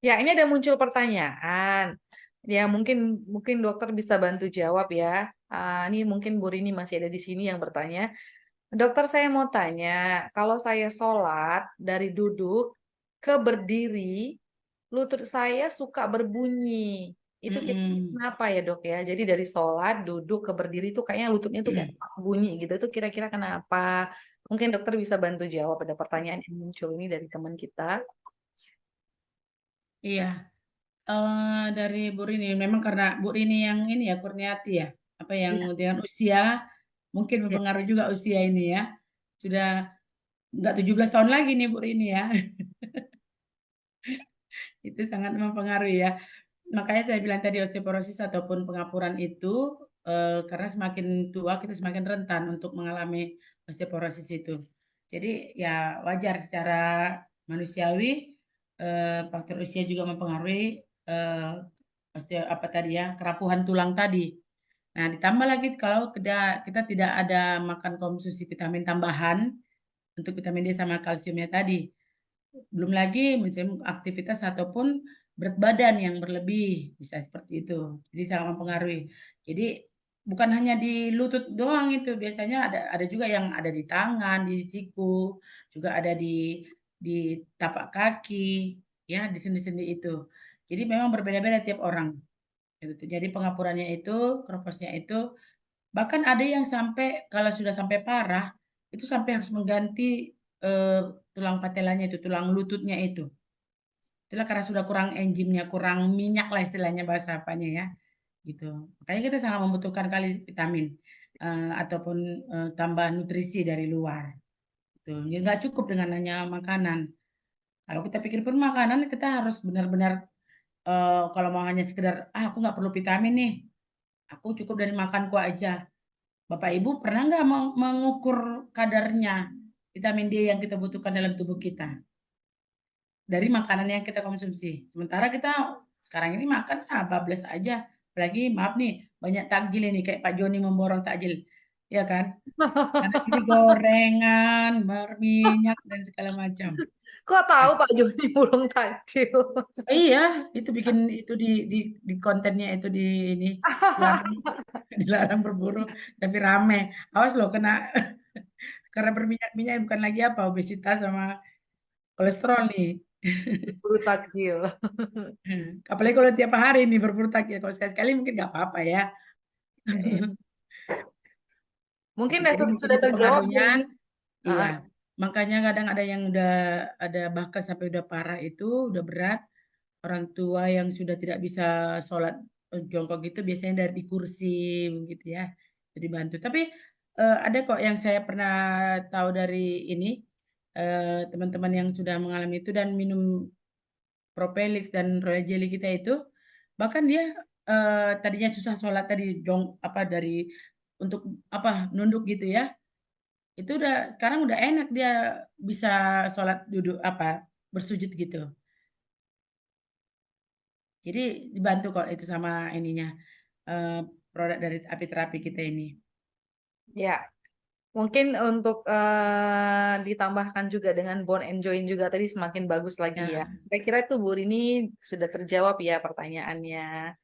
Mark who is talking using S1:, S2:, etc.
S1: Ya, ini ada muncul pertanyaan. Ya, mungkin mungkin dokter bisa bantu jawab ya. Ini mungkin Bu Rini masih ada di sini yang bertanya. Dokter, saya mau tanya, kalau saya sholat dari duduk ke berdiri, lutut saya suka berbunyi. Itu kira-kira
S2: Mm-mm.
S1: kenapa ya dok ya? Jadi dari sholat, duduk ke berdiri itu kayaknya lututnya tuh kayak bunyi gitu. Itu kira-kira kenapa? Mungkin dokter bisa bantu jawab. Ada pertanyaan yang muncul ini dari teman kita.
S2: Iya, dari Bu Rini, memang karena Bu Rini yang ini ya, Kurniati ya, apa yang
S1: Iya.
S2: dengan usia, mungkin
S1: Ya.
S2: mempengaruhi juga usia ini ya. Sudah nggak 17 tahun lagi nih Bu Rini ya, itu sangat mempengaruhi ya. Makanya saya bilang tadi osteoporosis ataupun pengapuran itu, karena semakin tua kita semakin rentan untuk mengalami osteoporosis itu. Jadi ya wajar secara manusiawi, faktor usia juga mempengaruhi, apa tadi ya, kerapuhan tulang tadi. Nah, ditambah lagi kalau kita tidak ada makan konsumsi vitamin tambahan untuk vitamin D sama kalsiumnya tadi. Belum lagi misalnya aktivitas ataupun berat badan yang berlebih, bisa seperti itu. Jadi sangat mempengaruhi. Jadi bukan hanya di lutut doang itu, biasanya ada juga yang ada di tangan, di siku, juga ada di tapak kaki, ya di sendi-sendi itu. Jadi memang berbeda-beda tiap orang. Gitu. Jadi pengapurannya itu, kroposnya itu, bahkan ada yang sampai kalau sudah sampai parah, itu sampai harus mengganti eh, tulang patelanya itu, tulang lututnya itu. Itulah karena sudah kurang enzimnya, kurang minyak lah istilahnya bahasa apanya ya, gitu. Makanya kita sangat membutuhkan kali vitamin ataupun tambah nutrisi dari luar. Gitu. Jadi nggak cukup dengan hanya makanan. Kalau kita pikir pun makanan, kita harus benar-benar kalau mau hanya sekedar aku nggak perlu vitamin nih, aku cukup dari makanku aja. Bapak Ibu pernah nggak mengukur kadarnya vitamin D yang kita butuhkan dalam tubuh kita dari makanan yang kita konsumsi? Sementara kita sekarang ini makan bablas aja. Apalagi maaf nih, banyak takjil ini kayak Pak Joni memborong takjil. Ya kan? Karena sini gorengan, berminyak dan segala macam.
S1: Kok
S2: Nah,
S1: tahu Pak Joni Purung Takjil?
S2: iya, itu bikin itu di kontennya itu di ini dilarang dilarang berburu tapi rame. Awas loh kena karena berminyak-minyak bukan lagi apa obesitas sama kolesterol nih.
S1: Buru takjil.
S2: Apalagi kalau tiap hari nih berburu takjil. Kalau sekali-sekali mungkin nggak apa-apa ya.
S1: Iya. Mungkin
S2: Gitu. Jadi mungkin
S1: sudah
S2: itu
S1: terjawab Bu
S2: pengaruhnya.
S1: Rini.
S2: Iya.
S1: Ah,
S2: Makanya kadang ada yang udah ada bahkan sampai udah parah itu, udah berat. Orang tua yang sudah tidak bisa sholat jongkok gitu biasanya dari di kursi gitu ya. Jadi bantu. Tapi ada kok yang saya pernah tahu dari ini teman-teman yang sudah mengalami itu dan minum Propelix dan Royal Jelly kita itu, bahkan dia tadinya susah sholat tadi apa dari untuk apa nunduk gitu ya, itu udah sekarang udah enak dia bisa sholat duduk apa bersujud gitu. Jadi dibantu kok itu sama ininya eh, produk dari api terapi kita ini.
S1: ya, mungkin untuk ditambahkan juga dengan bone and joint juga tadi semakin bagus lagi ya.
S2: Ya,
S1: Kira-kira itu Bu Rini sudah terjawab ya pertanyaannya.